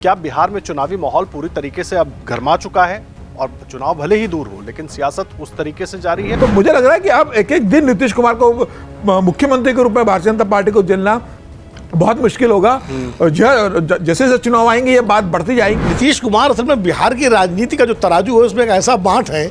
क्या बिहार में चुनावी माहौल पूरी तरीके से अब गर्मा चुका है और चुनाव भले ही दूर हो लेकिन सियासत उस तरीके से जारी है? तो मुझे लग रहा है कि अब एक एक दिन नीतीश कुमार को मुख्यमंत्री के रूप में भारतीय जनता पार्टी को झेलना बहुत मुश्किल होगा। जैसे जैसे चुनाव आएंगे ये बात बढ़ती जाएगी। नीतीश कुमार असल में बिहार की राजनीति का जो तराजू है उसमें एक ऐसा बांट है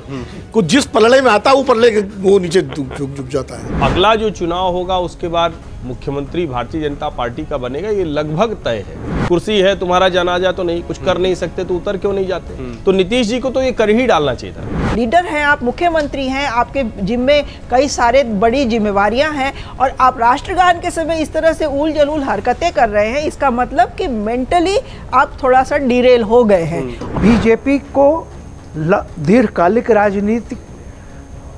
कि जिस पलड़े में आता है वो पलड़े वो नीचे झुक जाता है। अगला जो चुनाव होगा उसके बाद मुख्यमंत्री भारतीय जनता पार्टी का बनेगा, ये लगभग तय है। कुर्सी है, तुम्हारा जनाजा तो नहीं, कुछ कर नहीं सकते तो उतर क्यों नहीं जाते? तो नीतीश जी को तो ये कर ही डालना चाहिए था। लीडर हैं आप, मुख्यमंत्री हैं, आपके जिम्मे कई सारे बड़ी जिम्मेवारियां हैं और आप राष्ट्रगान के समय इस तरह से उल जलूल हरकतें कर रहे हैं, इसका मतलब कि मेंटली आप थोड़ा सा डिरेल हो गए हैं। बीजेपी को दीर्घकालिक राजनीति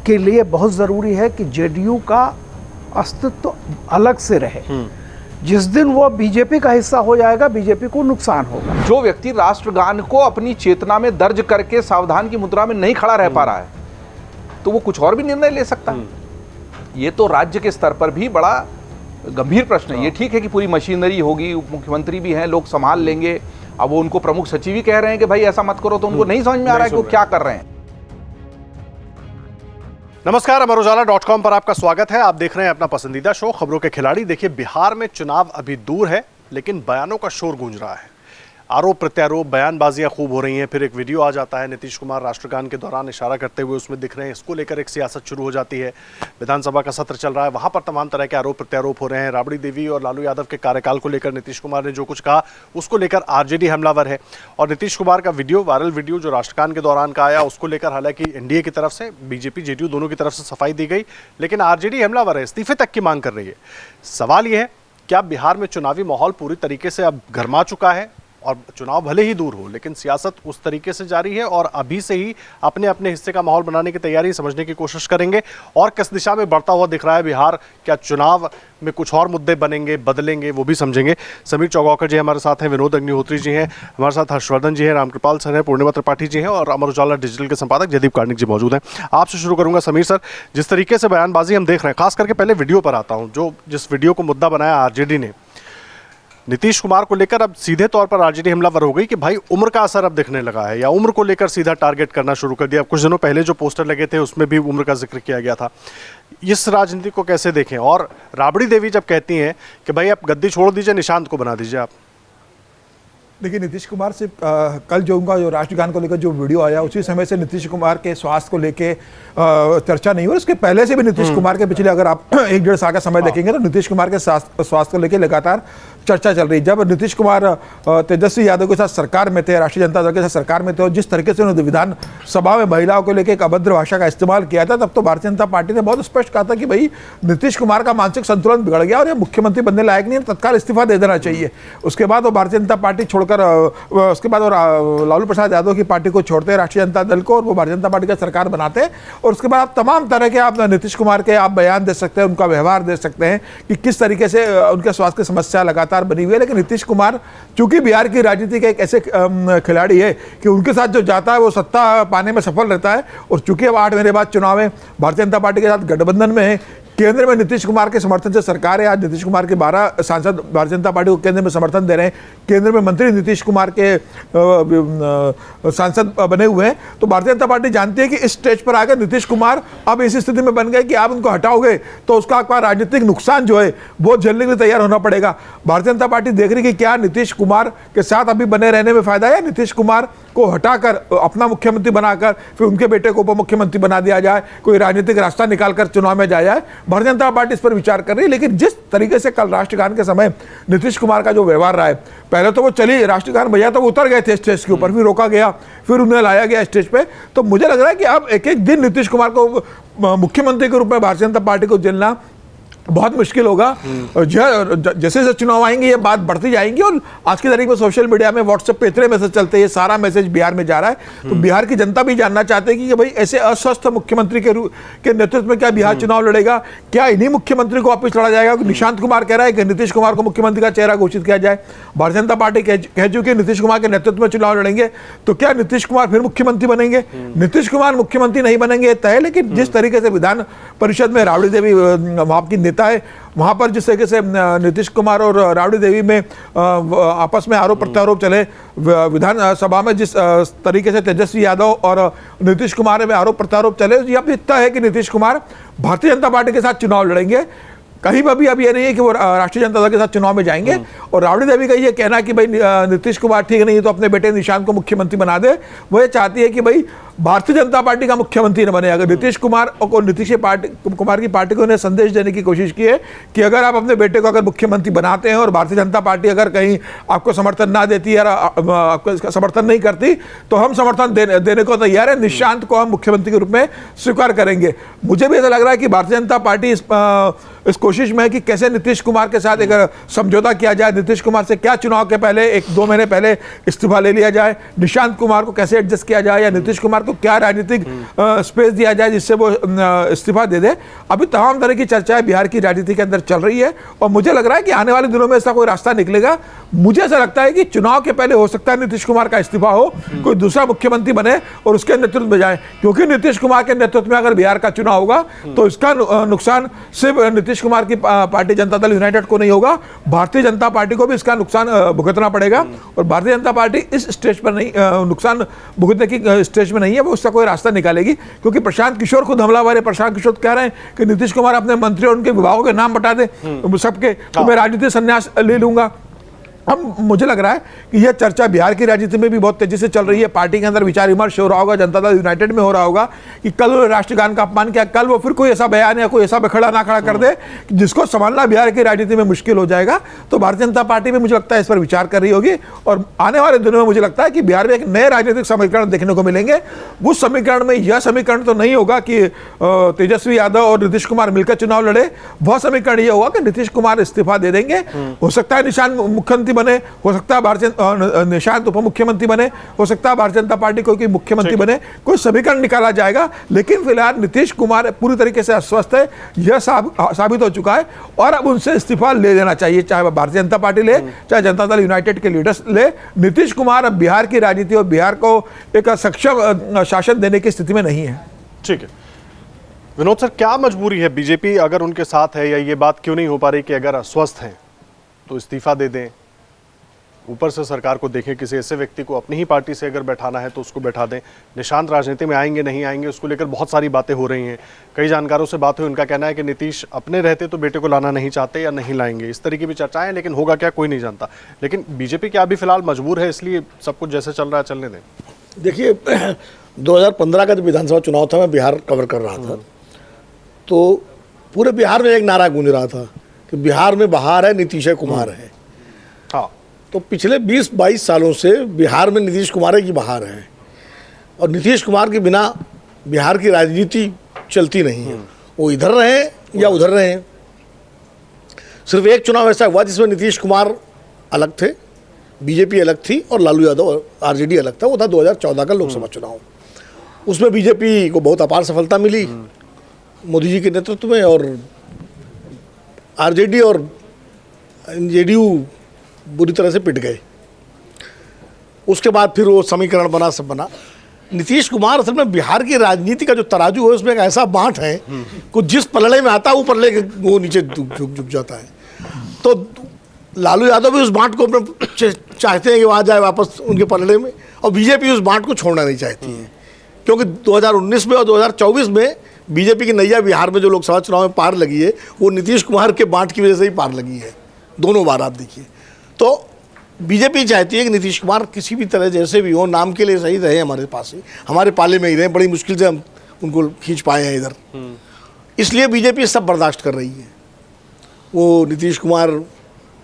के लिए बहुत ज़रूरी है कि जेडीयू का अस्तित्व अलग से रहे। जिस दिन वो बीजेपी का हिस्सा हो जाएगा बीजेपी को नुकसान होगा। जो व्यक्ति राष्ट्रगान को अपनी चेतना में दर्ज करके सावधान की मुद्रा में नहीं खड़ा रह पा रहा है तो वो कुछ और भी निर्णय ले सकता है। ये तो राज्य के स्तर पर भी बड़ा गंभीर प्रश्न है। ये ठीक है कि पूरी मशीनरी होगी, उप मुख्यमंत्री भी हैं, लोग संभाल लेंगे। अब वो उनको प्रमुख सचिव ही कह रहे हैं कि भाई ऐसा मत करो, तो उनको नहीं समझ में आ रहा है कि वो क्या कर रहे हैं। नमस्कार, अमर उजाला.com पर आपका स्वागत है। आप देख रहे हैं अपना पसंदीदा शो खबरों के खिलाड़ी। देखिए, बिहार में चुनाव अभी दूर है लेकिन बयानों का शोर गूंज रहा है। आरोप प्रत्यारोप, बयानबाजियां खूब हो रही हैं। फिर एक वीडियो आ जाता है नीतीश कुमार राष्ट्रगान के दौरान इशारा करते हुए उसमें दिख रहे हैं। इसको लेकर एक सियासत शुरू हो जाती है। विधानसभा का सत्र चल रहा है, वहां पर तमाम तरह के आरोप प्रत्यारोप हो रहे हैं। राबड़ी देवी और लालू यादव के कार्यकाल को लेकर नीतीश कुमार ने जो कुछ कहा उसको लेकर आरजेडी हमलावर है। और नीतीश कुमार का वीडियो, वायरल वीडियो जो राष्ट्रगान के दौरान का आया, उसको लेकर हालांकि एनडीए की तरफ से, बीजेपी जेडीयू दोनों की तरफ से सफाई दी गई, लेकिन आरजेडी हमलावर है, इस्तीफे तक की मांग कर रही है। सवाल यह है, क्या बिहार में चुनावी माहौल पूरी तरीके से अब गर्मा चुका है और चुनाव भले ही दूर हो लेकिन सियासत उस तरीके से जारी है? और अभी से ही अपने अपने हिस्से का माहौल बनाने की तैयारी समझने की कोशिश करेंगे और किस दिशा में बढ़ता हुआ दिख रहा है बिहार। क्या चुनाव में कुछ और मुद्दे बनेंगे, बदलेंगे, वो भी समझेंगे। समीर चौगावकर जी हमारे साथ हैं, विनोद अग्निहोत्री जी हैं हमारे साथ, हर्षवर्धन जी हैं, रामकृपाल सर हैं, पूर्णिमा त्रिपाठी जी हैं और अमर उजाला डिजिटल के संपादक जयदीप कार्णिक जी मौजूद हैं। आपसे शुरू करूंगा समीर सर, जिस तरीके से बयानबाजी हम देख रहे हैं, खास करके पहले वीडियो पर आता हूँ, जो जिस वीडियो को मुद्दा बनाया आरजेडी ने नीतीश कुमार को लेकर, अब सीधे तौर पर आरजेडी हमलावर हो गई कि भाई उम्र का असर अब दिखने लगा है, या उम्र को लेकर सीधा टारगेट करना शुरू कर दिया। कुछ दिनों पहले जो पोस्टर लगे थे उसमें भी उम्र का जिक्र किया गया था। इस राजनीति को कैसे देखें? और राबड़ी देवी जब कहती हैं कि भाई आप गद्दी छोड़ दीजिए, निशांत को बना दीजिए आप। देखिए, नीतीश कुमार से कल जो उनका जो राष्ट्रगान को लेकर जो वीडियो आया, उसी समय से नीतीश कुमार के स्वास्थ्य को लेके चर्चा नहीं हुई। उसके पहले से भी नीतीश कुमार के पिछले अगर आप 1-1.5 साल का समय देखेंगे तो नीतीश कुमार के स्वास्थ्य को लेकर लगातार चर्चा चल रही। जब नीतीश कुमार तेजस्वी यादव के साथ सरकार में थे, राष्ट्रीय जनता दल के साथ सरकार में थे, और जिस तरीके से उन्होंने विधानसभा में महिलाओं को लेकर एक अभद्र भाषा का इस्तेमाल किया था, तब तो भारतीय जनता पार्टी ने बहुत स्पष्ट कहा था कि भाई नीतीश कुमार का मानसिक संतुलन बिगड़ गया और ये मुख्यमंत्री बनने लायक नहीं है, तत्काल इस्तीफा दे देना चाहिए। उसके बाद वो भारतीय जनता पार्टी छोड़कर उसके बाद वो लालू प्रसाद यादव की पार्टी को छोड़ते हैं, राष्ट्रीय जनता दल को, और वो भारतीय जनता पार्टी का सरकार बनाते हैं। और उसके बाद आप तमाम तरह के आप नीतीश कुमार के आप बयान दे सकते हैं, उनका व्यवहार दे सकते हैं कि किस तरीके से उनके स्वास्थ्य की समस्या लगातार बनी हुई है। लेकिन नीतीश कुमार चूंकि बिहार की राजनीति के एक ऐसे खिलाड़ी है कि उनके साथ जो जाता है वो सत्ता पाने में सफल रहता है। और चूंकि अब 8 महीने बाद चुनाव है, भारतीय जनता पार्टी के साथ गठबंधन में है, केंद्र में नीतीश कुमार के समर्थन से सरकार है। आज नीतीश कुमार के 12 सांसद भारतीय जनता पार्टी को केंद्र में समर्थन दे रहे हैं, केंद्र में मंत्री नीतीश कुमार के सांसद बने हुए हैं। तो भारतीय जनता पार्टी जानती है कि इस स्टेज पर आकर नीतीश कुमार अब इस स्थिति में बन गए कि आप उनको हटाओगे तो उसका आपका राजनीतिक नुकसान जो है वो झेलने के लिए तैयार होना पड़ेगा। भारतीय जनता पार्टी देख रही है कि क्या नीतीश कुमार के साथ अभी बने रहने में फायदा है, नीतीश कुमार को हटाकर अपना मुख्यमंत्री बनाकर फिर उनके बेटे को उप मुख्यमंत्री बना दिया जाए, कोई राजनीतिक रास्ता निकालकर चुनाव में जाया जाए। भारतीय जनता पार्टी इस पर विचार कर रही है। लेकिन जिस तरीके से कल राष्ट्रगान के समय नीतीश कुमार का जो व्यवहार रहा है, पहले तो वो चली राष्ट्रगान भैया तो वो उतर गए थे स्टेज के ऊपर, फिर रोका गया, फिर उन्हें लाया गया स्टेज पे। तो मुझे लग रहा है कि अब एक एक दिन नीतीश कुमार को मुख्यमंत्री के रूप में भारतीय जनता पार्टी को झेलना बहुत मुश्किल होगा। जैसे जैसे चुनाव आएंगे ये बात बढ़ती जाएंगी। और आज की तारीख में सोशल मीडिया में, व्हाट्सएप पे इतने मैसेज चलते हैं, ये सारा मैसेज बिहार में जा रहा है। तो बिहार की जनता भी जानना चाहते हैं कि भाई ऐसे अस्वस्थ मुख्यमंत्री के नेतृत्व में क्या बिहार चुनाव लड़ेगा? क्या इन्हीं मुख्यमंत्री को वापिस लड़ा जाएगा? निशांत कुमार कह रहा है कि नीतीश कुमार को मुख्यमंत्री का चेहरा घोषित किया जाए। भारतीय जनता पार्टी कह चुकी है नीतीश कुमार के नेतृत्व में चुनाव लड़ेंगे। तो क्या नीतीश कुमार फिर मुख्यमंत्री बनेंगे? नीतीश कुमार मुख्यमंत्री नहीं बनेंगे तय। लेकिन जिस तरीके से विधान परिषद में राबड़ी देवी, आपकी नेता है, वहाँ पर जिस तरीके से नीतीश कुमार और राबड़ी देवी में आपस में आरोप प्रत्यारोप चले, विधानसभा में जिस तरीके से तेजस्वी यादव और नीतीश कुमार में आरोप प्रत्यारोप चले, यह भी तय है कि नीतीश कुमार भारतीय जनता पार्टी के साथ चुनाव लड़ेंगे। कहीं पर भी अब ये नहीं है कि वो राष्ट्रीय जनता दल के साथ चुनाव में जाएंगे। और राबड़ी देवी का ये कहना कि भाई नीतीश कुमार ठीक नहीं है तो अपने बेटे निशांत को मुख्यमंत्री बना दे, वो ये चाहती है कि भाई भारतीय जनता पार्टी का मुख्यमंत्री न बने। अगर नीतीश कुमार और नीतीश कुमार की पार्टी को उन्हें संदेश देने की कोशिश की है कि अगर आप अपने बेटे को अगर मुख्यमंत्री बनाते हैं और भारतीय जनता पार्टी अगर कहीं आपको समर्थन ना देती है, आपको इसका समर्थन नहीं करती, तो हम समर्थन देने को तैयार है, निशांत को हम मुख्यमंत्री के रूप में स्वीकार करेंगे। मुझे भी ऐसा लग रहा है कि भारतीय जनता पार्टी इस कोशिश में है कि कैसे नीतीश कुमार के साथ एक समझौता किया जाए, नीतीश कुमार से क्या चुनाव के पहले 1-2 महीने पहले इस्तीफा ले लिया जाए, निशांत कुमार को कैसे एडजस्ट किया जाए, या नीतीश कुमार को क्या राजनीतिक स्पेस दिया जाए जिससे वो इस्तीफा दे दे। अभी तमाम तरह की चर्चाएं बिहार की राजनीति के अंदर चल रही है और मुझे लग रहा है कि आने वाले दिनों में ऐसा कोई रास्ता निकलेगा। मुझे ऐसा लगता है कि चुनाव के पहले हो सकता है नीतीश कुमार का इस्तीफा हो, कोई दूसरा मुख्यमंत्री बने और उसके नेतृत्व में जाए, क्योंकि नीतीश कुमार के नेतृत्व में अगर बिहार का चुनाव होगा तो इसका नुकसान सिर्फ नीतीश कुमार की पार्टी जनता दल यूनाइटेड को नहीं होगा, भारतीय जनता पार्टी को भी इसका नुकसान भुगतना पड़ेगा। और भारतीय जनता पार्टी इस स्टेज पर नहीं, नुकसान भुगतने की स्टेज में नहीं है, वो उसका कोई रास्ता निकालेगी। क्योंकि प्रशांत किशोर खुद हमलावर है, प्रशांत किशोर कह रहे हैं कि नीतीश कुमार अपने मंत्री और उनके विभागों के नाम बता दे सबके, तो मैं राजनीतिक संन्यास ले लूंगा। अब मुझे लग रहा है कि यह चर्चा बिहार की राजनीति में भी बहुत तेजी से चल रही है, पार्टी के अंदर विचार विमर्श हो रहा होगा, जनता दल यूनाइटेड में हो रहा होगा कि कल राष्ट्रगान का अपमान किया, कल वो फिर कोई ऐसा बयान या कोई ऐसा बखड़ा ना खड़ा कर दे जिसको संभालना बिहार की राजनीति में मुश्किल हो जाएगा। तो भारतीय जनता पार्टी में मुझे लगता है इस पर विचार कर रही होगी और आने वाले दिनों में मुझे लगता है कि बिहार में एक नए राजनीतिक समीकरण देखने को मिलेंगे। उस समीकरण में यह समीकरण तो नहीं होगा कि तेजस्वी यादव और नीतीश कुमार मिलकर चुनाव लड़े, वह समीकरण यह होगा कि नीतीश कुमार इस्तीफा दे देंगे, हो सकता है निशांत मुख्यमंत्री बने, हो सकता है निशांत उप मुख्यमंत्री बने, हो सकता है भारतीय जनता पार्टी कोई मुख्यमंत्री बने, कोई समीकरण निकाला जाएगा। लेकिन फिलहाल नीतीश कुमार पूरी तरीके से अस्वस्थ है, यह साबित हो चुका है और अब उनसे इस्तीफा ले लेना चाहिए, चाहे वह भारतीय जनता पार्टी ले, चाहे जनता दल यूनाइटेड के लीडर्स ले। नीतीश कुमार अब बिहार की राजनीति और बिहार को एक सक्षम शासन देने की स्थिति में नहीं है। ठीक है विनोद सर, क्या मजबूरी है बीजेपी अगर उनके साथ है, या ये बात क्यों नहीं हो पा रही कि अगर अस्वस्थ हैं तो इस्तीफा दे दें, ऊपर से सरकार को देखें, किसी ऐसे व्यक्ति को अपनी ही पार्टी से अगर बैठाना है तो उसको बैठा दें। निशांत राजनीति में आएंगे नहीं आएंगे उसको लेकर बहुत सारी बातें हो रही हैं, कई जानकारों से बात हुई, उनका कहना है कि नीतीश अपने रहते तो बेटे को लाना नहीं चाहते या नहीं लाएंगे, इस तरह की भी चर्चाएं, लेकिन होगा क्या कोई नहीं जानता। लेकिन बीजेपी क्या अभी फिलहाल मजबूर है, इसलिए सब कुछ जैसे चल रहा है चलने दें? देखिए 2015 का जो विधानसभा चुनाव था, मैं बिहार कवर कर रहा था, तो पूरे बिहार में एक नारा गूंज रहा था कि बिहार में बहार है, नीतीश कुमार है। हाँ, तो पिछले 20-22 सालों से बिहार में नीतीश कुमार की बहार है और नीतीश कुमार के बिना बिहार की राजनीति चलती नहीं है, वो इधर रहे या उधर रहे। सिर्फ एक चुनाव ऐसा हुआ जिसमें नीतीश कुमार अलग थे, बीजेपी अलग थी और लालू यादव आरजेडी अलग था, वो था 2014 का लोकसभा चुनाव। उसमें बीजेपी को बहुत अपार सफलता मिली मोदी जी के नेतृत्व में और आरजेडी और जेडीयू बुरी तरह से पिट गए। उसके बाद फिर वो समीकरण बना, सब बना। नीतीश कुमार असल में बिहार की राजनीति का जो तराजू है उसमें एक ऐसा बांट है कि जिस पलड़े में आता है ऊपर लेके वो नीचे झुक जाता है। तो लालू यादव भी उस बांट को चाहते हैं कि वहाँ जाए वापस उनके पलड़े में, और बीजेपी उस बांट को छोड़ना नहीं चाहती है, क्योंकि 2019 में और 2024 में बीजेपी की नैया बिहार में जो लोकसभा चुनाव में पार लगी है वो नीतीश कुमार के बांट की वजह से ही पार लगी है, दोनों बार आप देखिए। तो बीजेपी चाहती है कि नीतीश कुमार किसी भी तरह जैसे भी हो, नाम के लिए सही रहे, हमारे पास ही, हमारे पाले में ही रहे, बड़ी मुश्किल से हम उनको खींच पाए हैं इधर, इसलिए बीजेपी सब बर्दाश्त कर रही है। वो नीतीश कुमार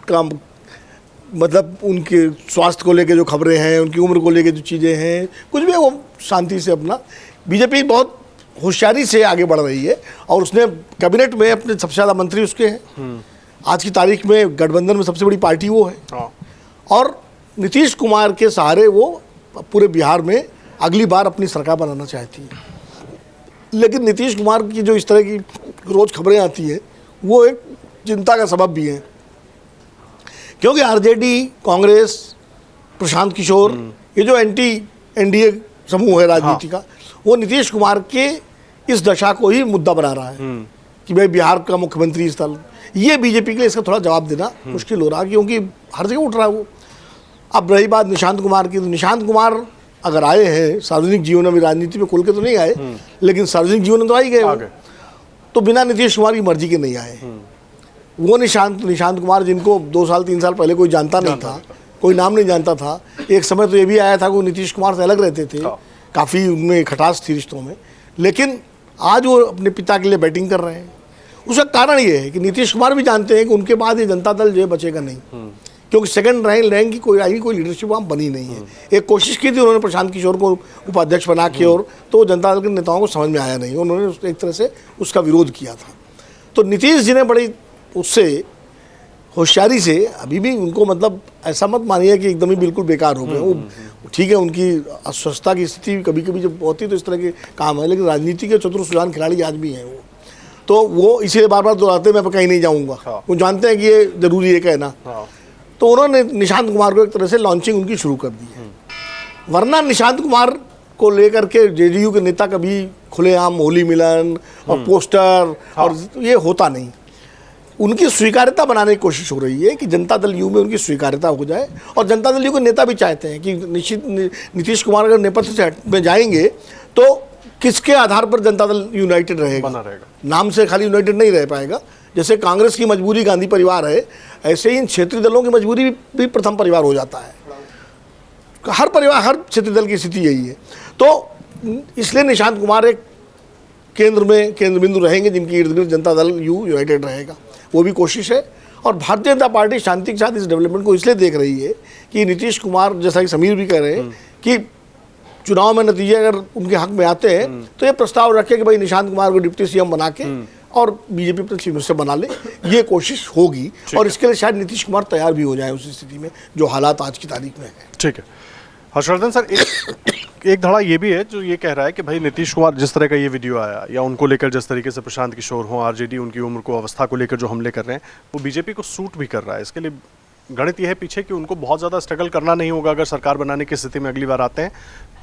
का मतलब उनके स्वास्थ्य को लेके जो खबरें हैं, उनकी उम्र को लेके जो चीज़ें हैं, कुछ भी वो शांति से अपना, बीजेपी बहुत होशियारी से आगे बढ़ रही है और उसने कैबिनेट में अपने सबसे ज़्यादा मंत्री उसके हैं। आज की तारीख में गठबंधन में सबसे बड़ी पार्टी वो है और नीतीश कुमार के सहारे वो पूरे बिहार में अगली बार अपनी सरकार बनाना चाहती है। लेकिन नीतीश कुमार की जो इस तरह की रोज़ खबरें आती हैं वो एक चिंता का सबब भी है, क्योंकि आरजेडी, कांग्रेस, प्रशांत किशोर, ये जो एंटी एनडीए समूह है राजनीति का, वो नीतीश कुमार के इस दशा को ही मुद्दा बना रहा है कि भाई बिहार का मुख्यमंत्री स्थल, ये बीजेपी के लिए इसका थोड़ा जवाब देना मुश्किल हो रहा, क्योंकि हर जगह उठ रहा है वो। अब रही बात निशांत कुमार की, तो निशांत कुमार अगर आए हैं सार्वजनिक जीवन में, राजनीति में खुल के तो नहीं आए, लेकिन सार्वजनिक जीवन में तो आ ही गए वो। तो बिना नीतीश कुमार की मर्जी के नहीं आए वो। निशांत कुमार जिनको 2 साल 3 साल पहले कोई जानता नहीं था, कोई नाम नहीं जानता था। एक समय तो ये भी आया था कि वो नीतीश कुमार से अलग रहते थे, काफ़ी उनमें खटास थी रिश्तों में, लेकिन आज वो अपने पिता के लिए बैटिंग कर रहे हैं। उसका कारण ये है कि नीतीश कुमार भी जानते हैं कि उनके बाद ये जनता दल जो है बचेगा नहीं, क्योंकि सेकंड रैंक की कोई लीडरशिप वहाँ बनी नहीं है। एक कोशिश की थी उन्होंने प्रशांत किशोर को उपाध्यक्ष बना के, और तो जनता दल के नेताओं को समझ में आया नहीं, उन्होंने एक तरह से उसका विरोध किया था। तो नीतीश जी ने बड़ी उससे होशियारी से, अभी भी उनको मतलब ऐसा मत मानिए कि एकदम ही बिल्कुल बेकार हो गए वो। ठीक है, उनकी अस्वस्थता की स्थिति कभी कभी जब होती है तो इस तरह के काम है, लेकिन राजनीति के चतुर सुजान खिलाड़ी आज भी हैं वो। तो वो इसीलिए बार बार दोहराते मैं कहीं नहीं जाऊँगा, वो जानते हैं कि ये जरूरी है कहना। तो उन्होंने निशांत कुमार को एक तरह से लॉन्चिंग उनकी शुरू कर दी है। वरना निशांत कुमार को लेकर के जेडीयू के नेता कभी खुलेआम होली मिलन और पोस्टर और ये होता नहीं। उनकी स्वीकार्यता बनाने की कोशिश हो रही है कि जनता दल यू में उनकी स्वीकार्यता हो जाए, और जनता दल यू के नेता भी चाहते हैं कि निश्चित नीतीश कुमार अगर नेपथ्य से में जाएंगे तो किसके आधार पर जनता दल यूनाइटेड रहेगा, नाम से खाली यूनाइटेड नहीं रह पाएगा। जैसे कांग्रेस की मजबूरी गांधी परिवार है, ऐसे ही इन क्षेत्रीय दलों की मजबूरी भी प्रथम परिवार हो जाता है। हर परिवार, हर क्षेत्रीय दल की स्थिति यही है। तो इसलिए निशांत कुमार एक केंद्र बिंदु रहेंगे जिनकी इर्द गिर्द जनता दल यू यूनाइटेड रहेगा, वो भी कोशिश है। और भारतीय जनता पार्टी शांति के साथ इस डेवलपमेंट को इसलिए देख रही है कि नीतीश कुमार, जैसा कि समीर भी कह रहे हैं कि चुनाव में नतीजे अगर उनके हक में आते हैं तो ये प्रस्ताव रखे कि भाई निशांत कुमार को डिप्टी सीएम बना के और बीजेपी पर चीफ मिनिस्टर बना ले, ये कोशिश होगी। और इसके लिए शायद नीतीश कुमार तैयार भी हो जाए उस स्थिति में जो हालात आज की तारीख में है। ठीक है हर्षवर्धन सर, एक धड़ा ये भी है जो ये कह रहा है कि भाई नीतीश कुमार, जिस तरह का ये वीडियो आया या उनको लेकर जिस तरीके से प्रशांत किशोर हो, आरजेडी उनकी उम्र को, अवस्था को लेकर जो हमले कर रहे हैं, वो बीजेपी को सूट भी कर रहा है। इसके लिए गणित ये है पीछे कि उनको बहुत ज़्यादा स्ट्रगल करना नहीं होगा। अगर सरकार बनाने की स्थिति में अगली बार आते हैं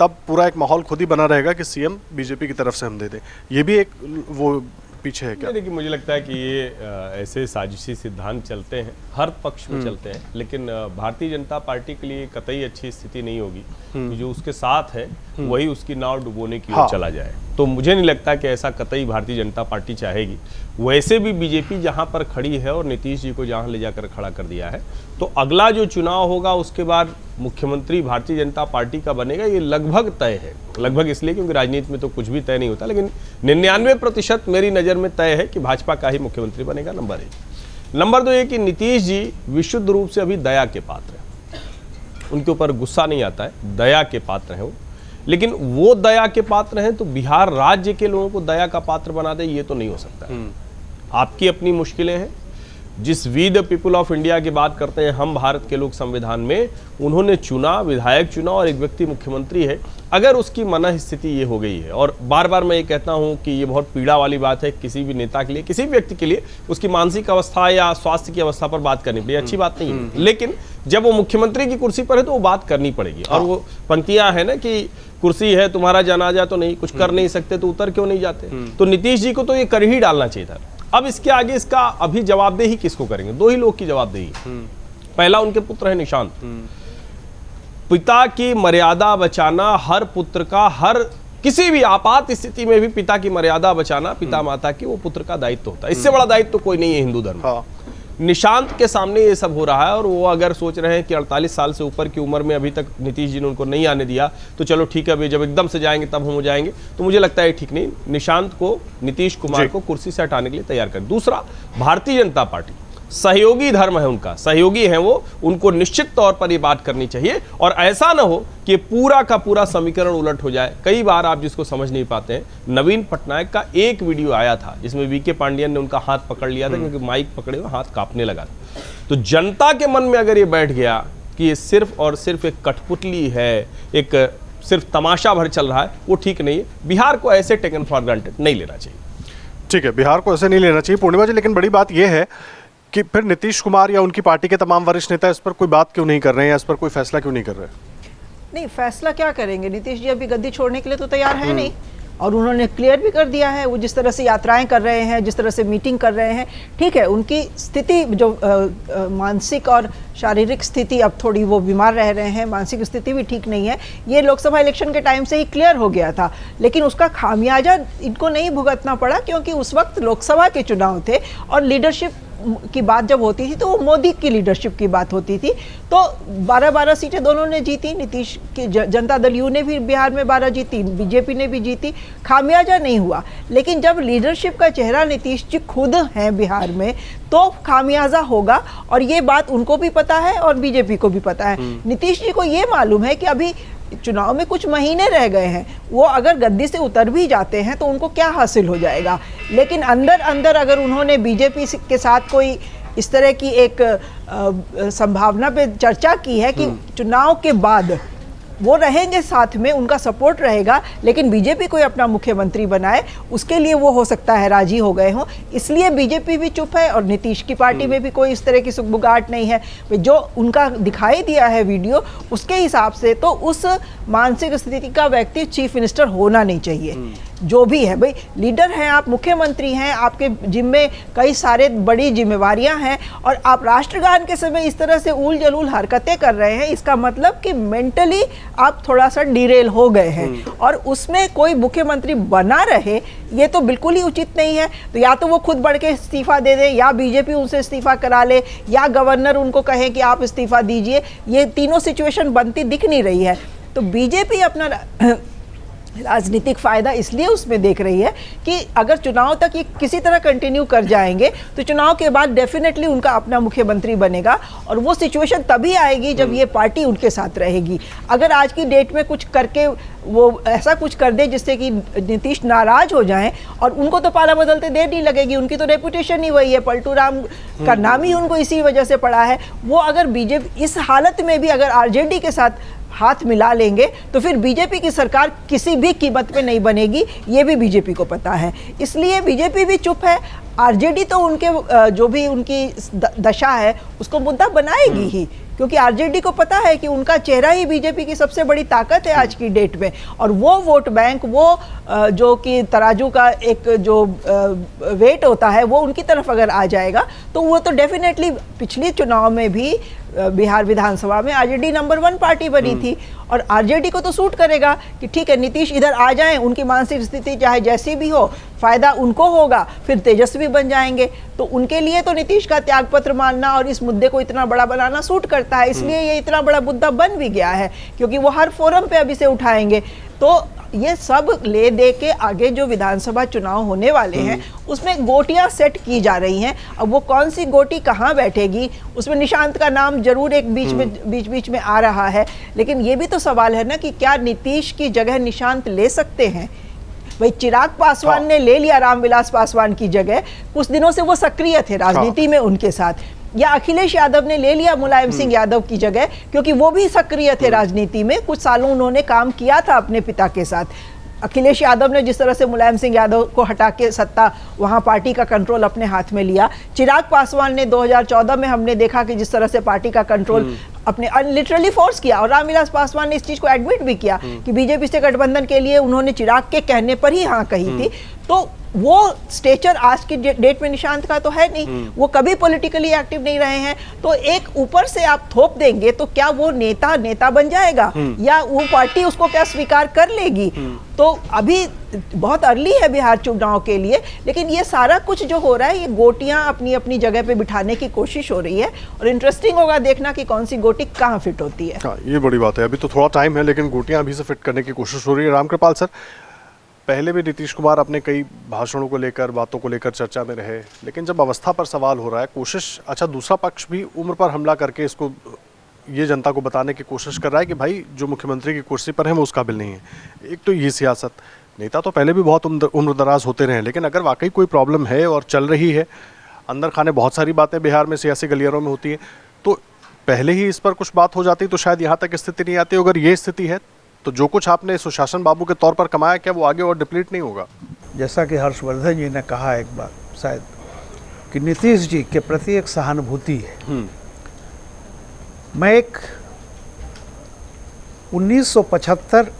तब पूरा एक माहौल खुद ही बना रहेगा कि सीएम बीजेपी की तरफ से हम दे दें। ये भी एक वो पीछे है क्या? देखिए, मुझे लगता है कि ये ऐसे साजिशी सिद्धांत चलते हैं, हर पक्ष में चलते हैं, लेकिन भारतीय जनता पार्टी के लिए कतई अच्छी स्थिति नहीं होगी कि जो उसके साथ है वही उसकी नाव डुबोने की ओर चला जाए। तो मुझे नहीं लगता कि ऐसा कतई भारतीय जनता पार्टी चाहेगी। वैसे भी बीजेपी जहां पर खड़ी है और नीतीश जी को जहां ले जाकर खड़ा कर दिया है, तो अगला जो चुनाव होगा उसके बाद मुख्यमंत्री भारतीय जनता पार्टी का बनेगा, ये लगभग तय है। लगभग इसलिए क्योंकि राजनीति में तो कुछ भी तय नहीं होता, लेकिन 99% मेरी नज़र में तय है कि भाजपा का ही मुख्यमंत्री बनेगा। नंबर 1। नंबर 2 ये कि नीतीश जी विशुद्ध रूप से अभी दया के पात्र हैं, उनके ऊपर गुस्सा नहीं आता है, दया के पात्र हैं वो। लेकिन वो दया के पात्र हैं तो बिहार राज्य के लोगों को दया का पात्र बना दे, ये तो नहीं हो सकता। आपकी अपनी मुश्किलें हैं। जिस we the people of India की बात करते हैं, हम भारत के लोग संविधान में, उन्होंने चुना, विधायक चुना और एक व्यक्ति मुख्यमंत्री है। अगर उसकी मनः स्थिति ये हो गई है, और बार बार मैं ये कहता हूँ कि ये बहुत पीड़ा वाली बात है किसी भी नेता के लिए, किसी भी व्यक्ति के लिए, उसकी मानसिक अवस्था या स्वास्थ्य की अवस्था पर बात करनी पड़ेगी, अच्छी बात नहीं है। लेकिन जब वो मुख्यमंत्री की कुर्सी पर है तो वो बात करनी पड़ेगी। और वो पंक्तियां है ना कि कुर्सी है तुम्हारा जनाजा तो नहीं, कुछ कर नहीं सकते तो उतर क्यों नहीं जाते। तो नीतीश जी को तो ये कर ही डालना चाहिए था। अब इसके आगे इसका अभी जवाबदेही किसको करेंगे? 2 ही लोग की जवाबदेही। पहला उनके पुत्र है निशांत। पिता की मर्यादा बचाना हर पुत्र का, हर किसी भी आपात स्थिति में भी पिता की मर्यादा बचाना पिता माता की वो पुत्र का दायित्व होता है। इससे बड़ा दायित्व तो कोई नहीं है हिंदू धर्म में। निशांत के सामने ये सब हो रहा है और वो अगर सोच रहे हैं कि 48 साल से ऊपर की उम्र में अभी तक नीतीश जी ने उनको नहीं आने दिया तो चलो ठीक है, अभी जब एकदम से जाएंगे तब हम हो जाएंगे, तो मुझे लगता है ठीक नहीं। निशांत को, नीतीश कुमार को कुर्सी से हटाने के लिए तैयार कर। दूसरा, भारतीय जनता पार्टी सहयोगी धर्म है उनका, सहयोगी है वो, उनको निश्चित तौर पर ये बात करनी चाहिए। और ऐसा ना हो कि पूरा का पूरा समीकरण उलट हो जाए। कई बार आप जिसको समझ नहीं पाते हैं, नवीन पटनायक का एक वीडियो आया था जिसमें वीके पांडियन ने उनका हाथ पकड़ लिया था क्योंकि माइक पकड़े हुए हाथ कांपने लगा। तो जनता के मन में अगर ये बैठ गया कि ये सिर्फ और सिर्फ एक कठपुतली है, एक सिर्फ तमाशा भर चल रहा है, वो ठीक नहीं है। बिहार को ऐसे टेकन फॉर ग्रांटेड नहीं लेना चाहिए। ठीक है, बिहार को ऐसे नहीं लेना चाहिए पूर्णिमा जी। लेकिन बड़ी बात यह है कि फिर नीतीश कुमार या उनकी पार्टी के तमाम वरिष्ठ नेता इस पर कोई बात क्यों नहीं कर रहे हैं, इस पर कोई फैसला क्यों नहीं कर रहे हैं? नहीं, फैसला क्या करेंगे? नीतीश जी अभी गद्दी छोड़ने के लिए तो तैयार है नहीं। और उन्होंने क्लियर भी कर दिया है, वो जिस तरह से यात्राएं कर रहे हैं, जिस तरह से मीटिंग कर रहे हैं, ठीक है, उनकी स्थिति जो मानसिक और शारीरिक स्थिति, अब थोड़ी वो बीमार रह रहे हैं, मानसिक स्थिति भी ठीक नहीं है, ये लोकसभा इलेक्शन के टाइम से ही क्लियर हो गया था। लेकिन उसका खामियाजा इनको नहीं भुगतना पड़ा, क्योंकि उस वक्त लोकसभा के चुनाव थे और लीडरशिप की बात जब होती थी तो वो मोदी की लीडरशिप की बात होती थी। तो 12-12 सीटें दोनों ने जीती, नीतीश की जनता दल यू ने भी बिहार में 12 जीती, बीजेपी ने भी जीती, खामियाजा नहीं हुआ। लेकिन जब लीडरशिप का चेहरा नीतीश जी खुद हैं बिहार में, तो खामियाजा होगा, और ये बात उनको भी पता है और बीजेपी को भी पता है। नीतीश जी को ये मालूम है कि अभी चुनाव में कुछ महीने रह गए हैं, वो अगर गद्दी से उतर भी जाते हैं तो उनको क्या हासिल हो जाएगा। लेकिन अंदर अंदर अगर उन्होंने बीजेपी के साथ कोई इस तरह की एक संभावना पे चर्चा की है कि चुनाव के बाद वो रहेंगे साथ में, उनका सपोर्ट रहेगा, लेकिन बीजेपी कोई अपना मुख्यमंत्री बनाए, उसके लिए वो हो सकता है राजी हो गए हों। इसलिए बीजेपी भी चुप है और नीतीश की पार्टी में भी कोई इस तरह की सुगबुगाहट नहीं है। जो उनका दिखाई दिया है वीडियो, उसके हिसाब से तो उस मानसिक स्थिति का व्यक्ति चीफ मिनिस्टर होना नहीं चाहिए। जो भी है भाई, लीडर हैं आप, मुख्यमंत्री हैं, आपके जिम्मे कई सारे बड़ी जिम्मेवारियां हैं, और आप राष्ट्रगान के समय इस तरह से उल जलूल हरकतें कर रहे हैं, इसका मतलब कि मेंटली आप थोड़ा सा डिरेल हो गए हैं, और उसमें कोई मुख्यमंत्री बना रहे ये तो बिल्कुल ही उचित नहीं है। तो या तो वो खुद बढ़ के इस्तीफा दे दें, या बीजेपी उनसे इस्तीफा करा ले, या गवर्नर उनको कहे कि आप इस्तीफा दीजिए। ये तीनों सिचुएशन बनती दिख नहीं रही है। तो बीजेपी अपना राजनीतिक फायदा इसलिए उसमें देख रही है कि अगर चुनाव तक ये किसी तरह कंटिन्यू कर जाएंगे तो चुनाव के बाद डेफिनेटली उनका अपना मुख्यमंत्री बनेगा, और वो सिचुएशन तभी आएगी जब ये पार्टी उनके साथ रहेगी। अगर आज की डेट में कुछ करके वो ऐसा कुछ कर दे जिससे कि नीतीश नाराज हो जाएं, और उनको तो पाला बदलते देर नहीं लगेगी, उनकी तो रेपुटेशन ही वही है, पलटू राम का नाम ही उनको इसी वजह से पड़ा है। वो अगर बीजेपी इस हालत में भी अगर आरजेडी के साथ हाथ मिला लेंगे तो फिर बीजेपी की सरकार किसी भी कीमत पे नहीं बनेगी, ये भी बीजेपी को पता है। इसलिए बीजेपी भी चुप है। आरजेडी तो उनके जो भी उनकी दशा है उसको मुद्दा बनाएगी ही, क्योंकि आरजेडी को पता है कि उनका चेहरा ही बीजेपी की सबसे बड़ी ताकत है आज की डेट में, और वो वोट बैंक, वो जो कि तराजू का एक जो वेट होता है वो उनकी तरफ अगर आ जाएगा तो वो तो डेफिनेटली पिछली चुनाव में भी बिहार विधानसभा में आरजेडी नंबर 1 पार्टी बनी थी, और आरजेडी को तो सूट करेगा कि ठीक है नीतीश इधर आ जाएं, उनकी मानसिक स्थिति चाहे जैसी भी हो, फायदा उनको होगा, फिर तेजस्वी बन जाएंगे। तो उनके लिए तो नीतीश का त्यागपत्र मानना और इस मुद्दे को इतना बड़ा बनाना सूट करता है, इसलिए ये इतना बड़ा मुद्दा बन भी गया है, क्योंकि वो हर फोरम पे अब इसे उठाएंगे। तो ये सब ले दे के आगे जो विधानसभा चुनाव होने वाले हैं उसमें गोटियां सेट की जा रही हैं। अब वो कौन सी गोटी कहाँ बैठेगी, उसमें निशांत का नाम जरूर एक बीच में आ रहा है, लेकिन ये भी तो सवाल है ना कि क्या नीतीश की जगह निशांत ले सकते हैं। भाई चिराग पासवान ने ले लिया रामविलास पासवान की जगह, कुछ दिनों से वो सक्रिय थे राजनीति में उनके साथ, या अखिलेश यादव ने ले लिया मुलायम सिंह यादव की जगह, क्योंकि वो भी सक्रिय थे राजनीति में, कुछ सालों उन्होंने काम किया था अपने पिता के साथ। अखिलेश यादव ने जिस तरह से मुलायम सिंह यादव को हटा के सत्ता वहां पार्टी का कंट्रोल अपने हाथ में लिया, चिराग पासवान ने 2014 में हमने देखा कि जिस तरह से पार्टी का कंट्रोल अपने लिटरली फोर्स किया, और रामविलास पासवान ने इस चीज को एडमिट भी किया कि बीजेपी से गठबंधन के लिए उन्होंने चिराग के कहने पर ही हाँ कही थी। तो वो स्टेचर आज की डेट में निशांत का तो है नहीं, वो कभी पॉलिटिकली एक्टिव नहीं रहे हैं। तो एक ऊपर से आप थोप देंगे तो क्या वो नेता बन जाएगा, या वो पार्टी उसको क्या स्वीकार कर लेगी। तो अभी बहुत अर्ली है बिहार चुनाव के लिए, लेकिन ये सारा कुछ जो हो रहा है ये गोटियां अपनी अपनी जगह पे बिठाने की कोशिश हो रही है, और इंटरेस्टिंग होगा देखना कि कौन सी गोटी कहाँ फिट होती है। हाँ, ये बड़ी बात है। अभी तो थोड़ा टाइम है, लेकिन गोटियां अभी से फिट करने की कोशिश हो रही है। रामकृपाल सर, पहले भी नीतीश कुमार अपने कई भाषणों को लेकर, बातों को लेकर चर्चा में रहे, लेकिन जब अवस्था पर सवाल हो रहा है, कोशिश, अच्छा दूसरा पक्ष भी उम्र पर हमला करके इसको ये जनता को बताने की कोशिश कर रहा है कि भाई जो मुख्यमंत्री की कुर्सी पर है वो उस काबिल नहीं है। एक तो ये सियासत, नेता तो पहले भी बहुत उम्रदराज होते रहे, लेकिन अगर वाकई कोई प्रॉब्लम है और चल रही है, अंदर खाने बहुत सारी बातें बिहार में सियासी गलियारों में होती हैं, तो पहले ही इस पर कुछ बात हो जाती तो शायद यहाँ तक स्थिति नहीं आती। अगर ये स्थिति है तो जो कुछ आपने सुशासन बाबू के तौर पर कमाया, क्या वो आगे और डिप्लीट नहीं होगा? जैसा कि हर्षवर्धन जी ने कहा एक बार शायद कि नीतीश जी के प्रति एक सहानुभूति है। मैं एक 1975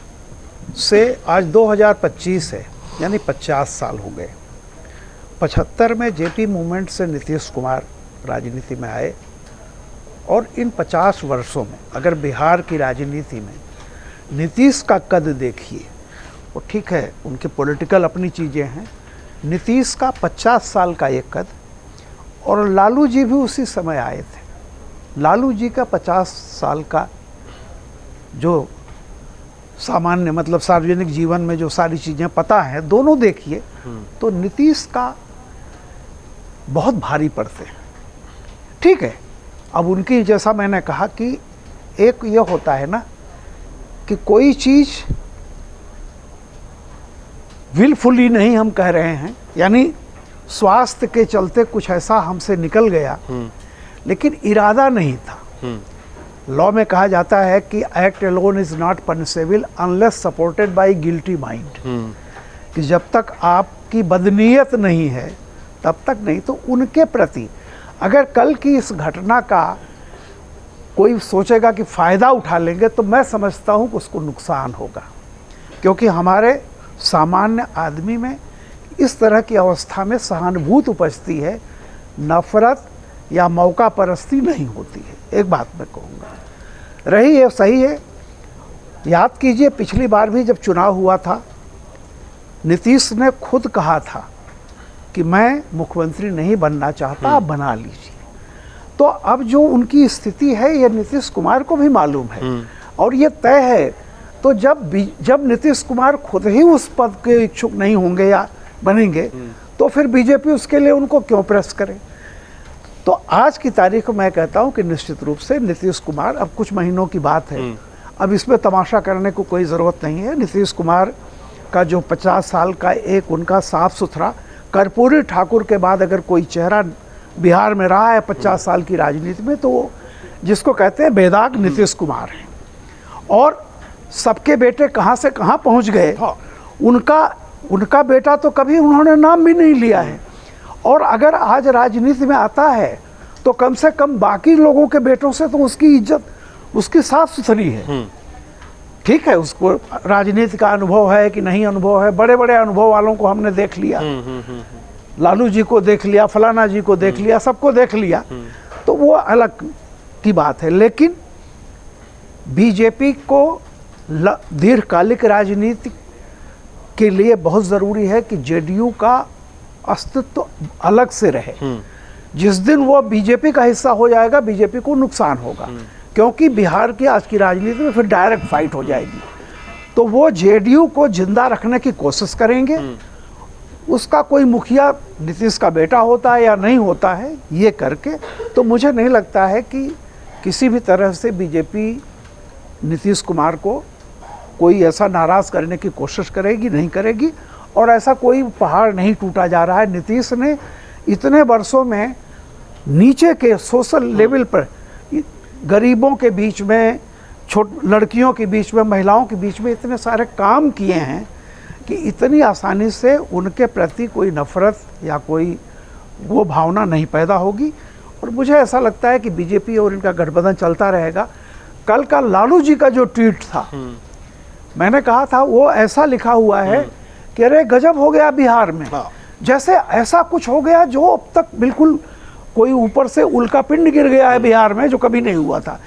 से आज 2025 है, यानी 50 साल हो गए। 75 में जेपी मूवमेंट से नीतीश कुमार राजनीति में आए और इन 50 वर्षों में अगर बिहार की राजनीति में नीतीश का कद देखिए, वो ठीक है उनके पॉलिटिकल अपनी चीज़ें हैं, नीतीश का 50 साल का एक कद, और लालू जी भी उसी समय आए थे। लालू जी का 50 साल का जो सामान्य मतलब सार्वजनिक जीवन में जो सारी चीज़ें पता हैं, दोनों देखिए तो नीतीश का बहुत भारी पड़ते हैं। ठीक है, अब उनकी जैसा मैंने कहा कि एक ये होता है ना कि कोई चीज़ विलफुली नहीं हम कह रहे हैं, यानी स्वास्थ्य के चलते कुछ ऐसा हमसे निकल गया, लेकिन इरादा नहीं था। लॉ में कहा जाता है कि act alone is not punishable unless supported by guilty mind, कि जब तक आपकी बदनीयत नहीं है तब तक नहीं। तो उनके प्रति अगर कल की इस घटना का कोई सोचेगा कि फ़ायदा उठा लेंगे, तो मैं समझता हूँ कि उसको नुकसान होगा, क्योंकि हमारे सामान्य आदमी में इस तरह की अवस्था में सहानुभूति उपजती है, नफ़रत या मौका परस्ती नहीं होती है। एक बात मैं कहूँगा, रही है सही है, याद कीजिए पिछली बार भी जब चुनाव हुआ था, नीतीश ने खुद कहा था कि मैं मुख्यमंत्री नहीं बनना चाहता, आप बना लीजिए। तो अब जो उनकी स्थिति है ये नीतीश कुमार को भी मालूम है और ये तय है। तो जब नीतीश कुमार खुद ही उस पद के इच्छुक नहीं होंगे या बनेंगे, तो फिर बीजेपी उसके लिए उनको क्यों प्रेस करे। तो आज की तारीख मैं कहता हूं कि निश्चित रूप से नीतीश कुमार, अब कुछ महीनों की बात है, अब इसमें तमाशा करने को कोई ज़रूरत नहीं है। नीतीश कुमार का जो 50 साल का एक उनका साफ सुथरा, कर्पूरी ठाकुर के बाद अगर कोई चेहरा बिहार में रहा है 50 साल की राजनीति में, तो वो जिसको कहते हैं बेदाग नीतीश कुमार हैं। और सबके बेटे कहाँ से कहाँ पहुँच गए, उनका बेटा तो कभी उन्होंने नाम भी नहीं लिया है, और अगर आज राजनीति में आता है तो कम से कम बाकी लोगों के बेटों से तो उसकी इज्जत उसकी साफ सुथरी है। ठीक है, उसको राजनीति का अनुभव है कि नहीं अनुभव है, बड़े बड़े अनुभव वालों को हमने देख लिया, लालू जी को देख लिया, फलाना जी को देख लिया, सबको देख लिया, तो वो अलग की बात है। लेकिन बीजेपी को दीर्घकालिक राजनीति के लिए बहुत ज़रूरी है कि जेडीयू का अस्तित्व अलग से रहे। जिस दिन वो बीजेपी का हिस्सा हो जाएगा, बीजेपी को नुकसान होगा, क्योंकि बिहार की आज की राजनीति में फिर डायरेक्ट फाइट हो जाएगी। तो वो जेडीयू को जिंदा रखने की कोशिश करेंगे। उसका कोई मुखिया नीतीश का बेटा होता है या नहीं होता है, ये करके तो मुझे नहीं लगता है कि किसी भी तरह से बीजेपी नीतीश कुमार को कोई ऐसा नाराज़ करने की कोशिश करेगी, नहीं करेगी। और ऐसा कोई पहाड़ नहीं टूटा जा रहा है। नीतीश ने इतने वर्षों में नीचे के सोशल लेवल पर गरीबों के बीच में, लड़कियों के बीच में, महिलाओं के बीच में इतने सारे काम किए हैं कि इतनी आसानी से उनके प्रति कोई नफ़रत या कोई वो भावना नहीं पैदा होगी। और मुझे ऐसा लगता है कि बीजेपी और इनका गठबंधन चलता रहेगा। कल का लालू जी का जो ट्वीट था, मैंने कहा था वो ऐसा लिखा हुआ है कि अरे गजब हो गया बिहार में, जैसे ऐसा कुछ हो गया जो अब तक बिल्कुल कोई ऊपर से उल्का पिंड गिर गया है बिहार में, जो कभी नहीं हुआ था।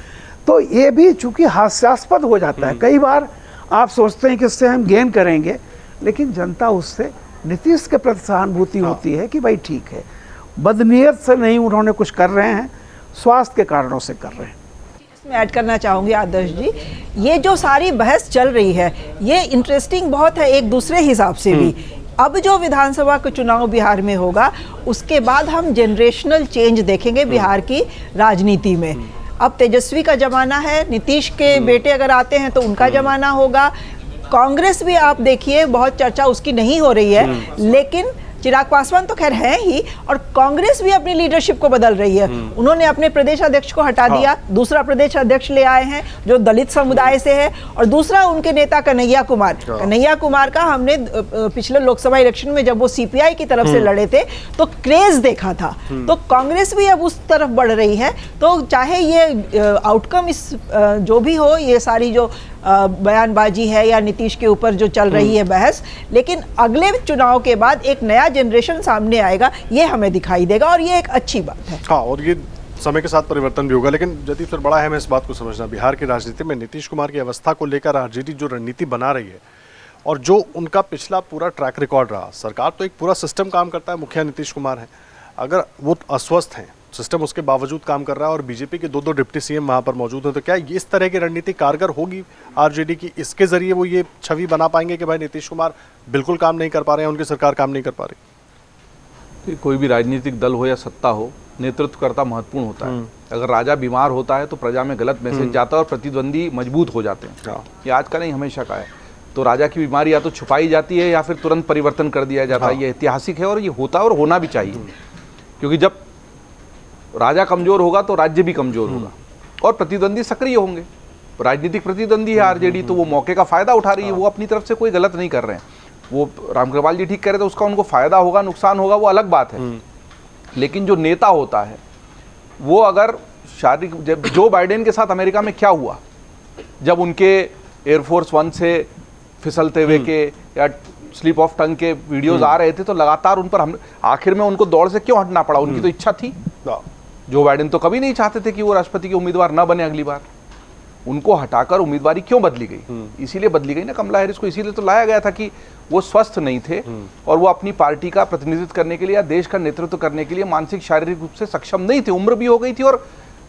तो ये भी चूंकि हास्यास्पद हो जाता है, कई बार आप सोचते हैं कि इससे हम गेन करेंगे, लेकिन जनता उससे नीतीश के प्रति सहानुभूति होती है कि भाई ठीक है, बदनीयत से नहीं उन्होंने कुछ कर रहे हैं, स्वास्थ्य के कारणों से कर रहे हैं। मैं ऐड करना चाहूँगी आदर्श जी, ये जो सारी बहस चल रही है ये इंटरेस्टिंग बहुत है एक दूसरे हिसाब से भी। अब जो विधानसभा का चुनाव बिहार में होगा, उसके बाद हम जनरेशनल चेंज देखेंगे बिहार की राजनीति में। अब तेजस्वी का ज़माना है, नीतीश के बेटे अगर आते हैं तो उनका ज़माना होगा। कांग्रेस भी आप देखिए बहुत चर्चा उसकी नहीं हो रही है, लेकिन चिराग पासवान तो खैर है ही, और कांग्रेस भी अपनी लीडरशिप को बदल रही है। उन्होंने अपने प्रदेश अध्यक्ष को हटा दिया, दूसरा प्रदेश अध्यक्ष ले आए हैं जो दलित समुदाय से है, और दूसरा उनके नेता कन्हैया कुमार का हमने पिछले लोकसभा इलेक्शन में जब वो सीपीआई की तरफ से लड़े थे तो क्रेज देखा था। तो कांग्रेस भी अब उस तरफ बढ़ रही है। तो चाहे ये आउटकम इस जो भी हो, ये सारी जो बयानबाजी है या नीतीश के ऊपर जो चल रही है बहस, लेकिन अगले चुनाव के बाद एक नया जनरेशन सामने आएगा, ये हमें दिखाई देगा और ये एक अच्छी बात है। हाँ, और ये समय के साथ परिवर्तन भी होगा। लेकिन जतीब सर, बड़ा अहम है इस बात को समझना, बिहार की राजनीति में नीतीश कुमार की अवस्था को लेकर आरजेडी जो रणनीति बना रही है और जो उनका पिछला पूरा ट्रैक रिकॉर्ड रहा, सरकार तो एक पूरा सिस्टम काम करता है, मुखिया नीतीश कुमार है, अगर वो अस्वस्थ हैं, सिस्टम उसके बावजूद काम कर रहा है और बीजेपी के 2 डिप्टी सीएम वहां पर मौजूद हैं, तो क्या इस तरह की रणनीति कारगर होगी आरजेडी की? इसके जरिए वो ये छवि बना पाएंगे कि भाई नीतीश कुमार बिल्कुल काम नहीं कर पा रहे हैं, उनकी सरकार काम नहीं कर पा रही? कोई भी राजनीतिक दल हो या सत्ता हो, नेतृत्वकर्ता महत्वपूर्ण होता है। अगर राजा बीमार होता है तो प्रजा में गलत मैसेज जाता है और प्रतिद्वंदी मजबूत हो जाते हैं। ये आज का नहीं, हमेशा का है। तो राजा की बीमारी या तो छुपाई जाती है या फिर तुरंत परिवर्तन कर दिया जाता है। ये ऐतिहासिक है और ये होता है और होना भी चाहिए, क्योंकि जब राजा कमजोर होगा तो राज्य भी कमजोर होगा और प्रतिद्वंदी सक्रिय होंगे। राजनीतिक प्रतिद्वंदी है आरजेडी, तो वो मौके का फायदा उठा रही है। वो अपनी तरफ से कोई गलत नहीं कर रहे हैं। वो रामकृपाल जी ठीक कह रहे थे, उसका उनको फायदा होगा नुकसान होगा वो अलग बात है। लेकिन जो नेता होता है वो अगर शारीरिक, जब जो बाइडेन के साथ अमेरिका में क्या हुआ, जब उनके एयरफोर्स 1 से फिसलते हुए के या स्लिप ऑफ टंग के वीडियोस आ रहे थे, तो लगातार उन पर हम आखिर में उनको दौड़ से क्यों हटना पड़ा? उनकी तो इच्छा थी। जो बाइडेन तो कभी नहीं चाहते थे कि वो राष्ट्रपति के उम्मीदवार न बने अगली बार। उनको हटाकर उम्मीदवारी क्यों बदली गई? इसीलिए बदली गई ना कमला हैरिस को, इसीलिए तो लाया गया था कि वो स्वस्थ नहीं थे और वो अपनी पार्टी का प्रतिनिधित्व करने के लिए या देश का नेतृत्व करने के लिए मानसिक शारीरिक रूप से सक्षम नहीं थे। उम्र भी हो गई थी, और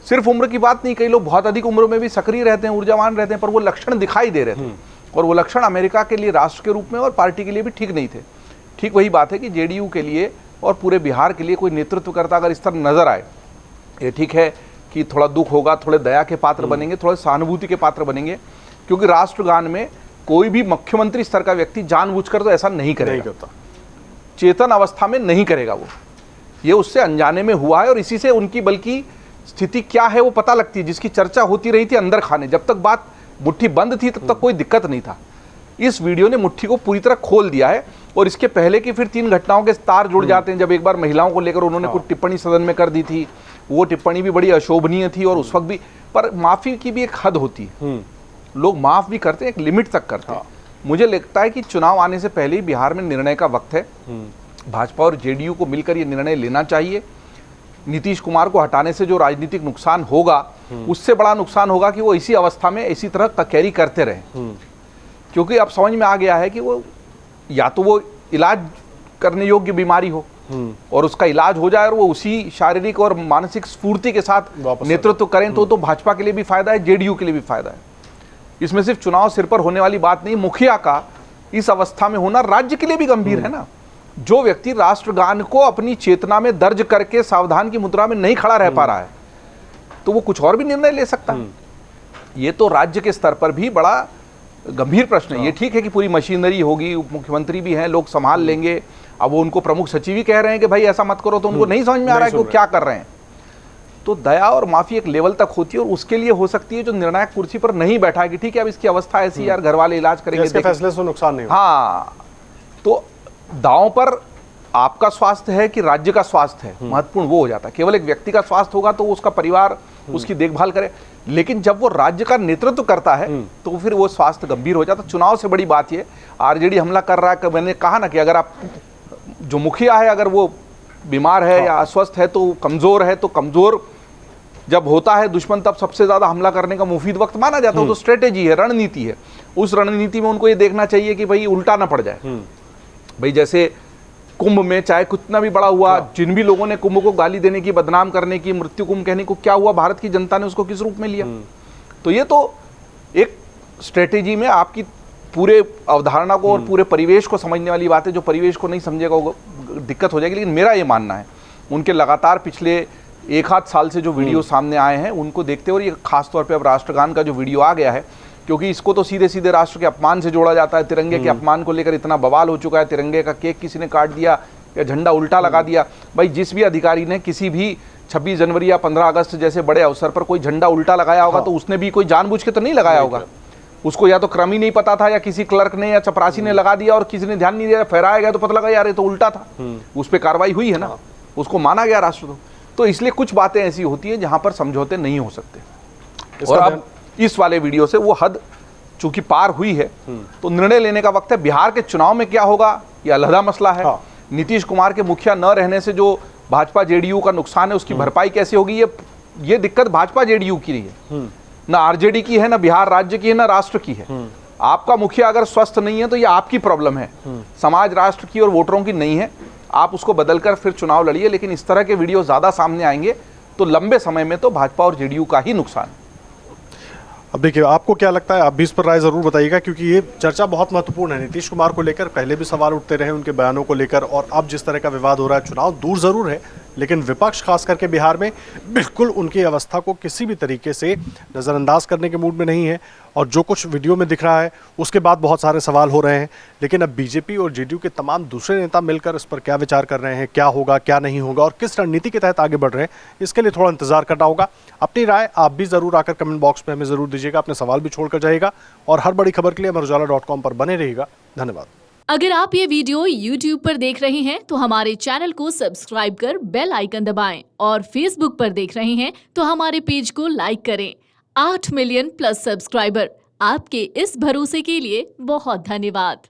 सिर्फ उम्र की बात नहीं, कई लोग बहुत अधिक उम्र में भी सक्रिय रहते हैं, ऊर्जावान रहते हैं, पर वो लक्षण दिखाई दे रहे थे और वो लक्षण अमेरिका के लिए राष्ट्र के रूप में और पार्टी के लिए भी ठीक नहीं थे। ठीक वही बात है कि जेडीयू के लिए और पूरे बिहार के लिए कोई नेतृत्वकर्ता अगर इस तरह नजर आए, ये ठीक है कि थोड़ा दुख होगा, थोड़े दया के पात्र बनेंगे, थोड़े सहानुभूति के पात्र बनेंगे, क्योंकि राष्ट्रगान में कोई भी मुख्यमंत्री स्तर का व्यक्ति जानबूझकर तो ऐसा नहीं करेगा, चेतन अवस्था में नहीं करेगा। वो ये उससे अनजाने में हुआ है और इसी से उनकी बल्कि स्थिति क्या है वो पता लगती है, जिसकी चर्चा होती रही थी अंदर खाने। जब तक बात मुट्ठी बंद थी तब तक कोई दिक्कत नहीं था। इस वीडियो ने मुट्ठी को पूरी तरह खोल दिया है और इसके पहले की फिर 3 घटनाओं के तार जुड़ जाते हैं। जब एक बार महिलाओं को लेकर उन्होंने कुछ टिप्पणी सदन में कर दी थी, वो टिप्पणी भी बड़ी अशोभनीय थी और उस वक्त भी, पर माफी की भी एक हद होती है। लोग माफ भी करते हैं, एक लिमिट तक करते हैं। मुझे लगता है कि चुनाव आने से पहले ही बिहार में निर्णय का वक्त है। भाजपा और जेडीयू को मिलकर ये निर्णय लेना चाहिए। नीतीश कुमार को हटाने से जो राजनीतिक नुकसान होगा, उससे बड़ा नुकसान होगा कि वो इसी अवस्था में इसी तरह कैरी करते रहे, क्योंकि अब समझ में आ गया है कि वो या तो वो इलाज करने योग्य बीमारी हो और उसका इलाज हो जाए और वो उसी शारीरिक और मानसिक स्फूर्ति के साथ नेतृत्व करें, तो भाजपा के लिए भी फायदा है, जेडीयू के लिए भी फायदा है। इसमें सिर्फ चुनाव सिर पर होने वाली बात नहीं, मुखिया का इस अवस्था में होना राज्य के लिए भी गंभीर है ना। जो व्यक्ति राष्ट्रगान को अपनी चेतना में दर्ज करके सावधान की मुद्रा में नहीं खड़ा रह पा रहा है, तो वो कुछ और भी निर्णय ले सकता है। ये तो राज्य के स्तर पर भी बड़ा गंभीर प्रश्न है। ये ठीक है कि पूरी मशीनरी होगी, उप मुख्यमंत्री भी हैं, लोग संभाल लेंगे। अब वो उनको प्रमुख सचिव ही कह रहे हैं कि भाई ऐसा मत करो, तो उनको नहीं समझ में आ रहा है कि वो क्या कर रहे हैं। तो दया और माफी एक लेवल तक होती है और उसके लिए हो सकती है जो निर्णायक कुर्सी पर नहीं बैठा है कि ठीक है अब इसकी अवस्था ऐसी, यार घर वाले इलाज करेंगे, इसके फैसले से नुकसान नहीं। हाँ, तो दांव पर आपका स्वास्थ्य है कि राज्य का स्वास्थ्य है, महत्वपूर्ण वो हो जाता है। केवल एक व्यक्ति का स्वास्थ्य होगा तो उसका परिवार उसकी देखभाल करे, लेकिन जब वो राज्य का नेतृत्व करता है तो फिर वो स्वास्थ्य गंभीर हो जाता है। चुनाव से बड़ी बात ये, आरजेडी हमला कर रहा है। मैंने कहा ना कि अगर आप जो मुखिया है अगर वो बीमार है या अस्वस्थ है तो कमजोर है, तो कमजोर जब होता है दुश्मन तब सबसे ज्यादा हमला करने का मुफीद वक्त माना जाता है। तो स्ट्रेटेजी है, रणनीति है। उस रणनीति में उनको ये देखना चाहिए कि भाई उल्टा ना पड़ जाए। भाई जैसे कुंभ में चाहे कितना भी बड़ा हुआ, जिन भी लोगों ने कुंभ को गाली देने की, बदनाम करने की, मृत्यु कुंभ कहने को, क्या हुआ? भारत की जनता ने उसको किस रूप में लिया? तो ये तो एक स्ट्रेटेजी में आपकी पूरे अवधारणा को और पूरे परिवेश को समझने वाली बात है। जो परिवेश को नहीं समझेगा वो दिक्कत हो जाएगी। लेकिन मेरा ये मानना है, उनके लगातार पिछले 1-8 साल से जो वीडियो सामने आए हैं उनको देखते हुए, और ये खासतौर पे अब राष्ट्रगान का जो वीडियो आ गया है, क्योंकि इसको तो सीधे सीधे राष्ट्र के अपमान से जोड़ा जाता है। तिरंगे के अपमान को लेकर इतना बवाल हो चुका है, तिरंगे का केक किसी ने काट दिया या झंडा उल्टा लगा दिया। भाई जिस भी अधिकारी ने किसी भी 26 जनवरी या 15 अगस्त जैसे बड़े अवसर पर कोई झंडा उल्टा लगाया होगा, तो उसने भी कोई जानबूझ के तो नहीं लगाया होगा। उसको या तो क्रम ही नहीं पता था, या किसी क्लर्क ने या चपरासी ने लगा दिया और किसी ने ध्यान नहीं दिया, फहराया गया तो पता लगा यार ये तो उल्टा था। उस पर कार्रवाई हुई है ना, उसको माना गया राष्ट्र। तो इसलिए कुछ बातें ऐसी होती है जहां पर समझौते नहीं हो सकते। और अब इस वाले वीडियो से वो हद चूंकि पार हुई है तो निर्णय लेने का वक्त है। बिहार के चुनाव में क्या होगा ये अलग मसला है। नीतीश कुमार के मुखिया न रहने से जो भाजपा जेडीयू का नुकसान है उसकी भरपाई कैसे होगी, ये दिक्कत भाजपा जेडीयू की रही है, ना आरजेडी की है, ना बिहार राज्य की है, ना राष्ट्र की है। आपका मुखिया अगर स्वस्थ नहीं है तो ये आपकी प्रॉब्लम है, समाज राष्ट्र की और वोटरों की नहीं है। आप उसको बदलकर फिर चुनाव लड़िए, लेकिन इस तरह के वीडियो ज्यादा सामने आएंगे तो लंबे समय में तो भाजपा और जेडीयू का ही नुकसान है। अब देखिए आपको क्या लगता है, आप भी इस पर राय जरूर बताइएगा, क्योंकि ये चर्चा बहुत महत्वपूर्ण है। नीतीश कुमार को लेकर पहले भी सवाल उठते रहे उनके बयानों को लेकर, और अब जिस तरह का विवाद हो रहा है, चुनाव दूर जरूर है लेकिन विपक्ष खास करके बिहार में बिल्कुल उनकी अवस्था को किसी भी तरीके से नज़रअंदाज करने के मूड में नहीं है। और जो कुछ वीडियो में दिख रहा है उसके बाद बहुत सारे सवाल हो रहे हैं, लेकिन अब बीजेपी और जेडीयू के तमाम दूसरे नेता मिलकर इस पर क्या विचार कर रहे हैं, क्या होगा क्या नहीं होगा और किस रणनीति के तहत आगे बढ़ रहे हैं, इसके लिए थोड़ा इंतजार करना होगा। अपनी राय आप भी ज़रूर आकर कमेंट बॉक्स में हमें ज़रूर दीजिएगा, अपने सवाल भी छोड़कर जाइएगा और हर बड़ी खबर के लिए अमरउजाला.com पर बने रहिएगा। धन्यवाद। अगर आप ये वीडियो YouTube पर देख रहे हैं तो हमारे चैनल को सब्सक्राइब कर बेल आइकन दबाएं और Facebook पर देख रहे हैं तो हमारे पेज को लाइक करें। 8 मिलियन प्लस सब्सक्राइबर, आपके इस भरोसे के लिए बहुत धन्यवाद।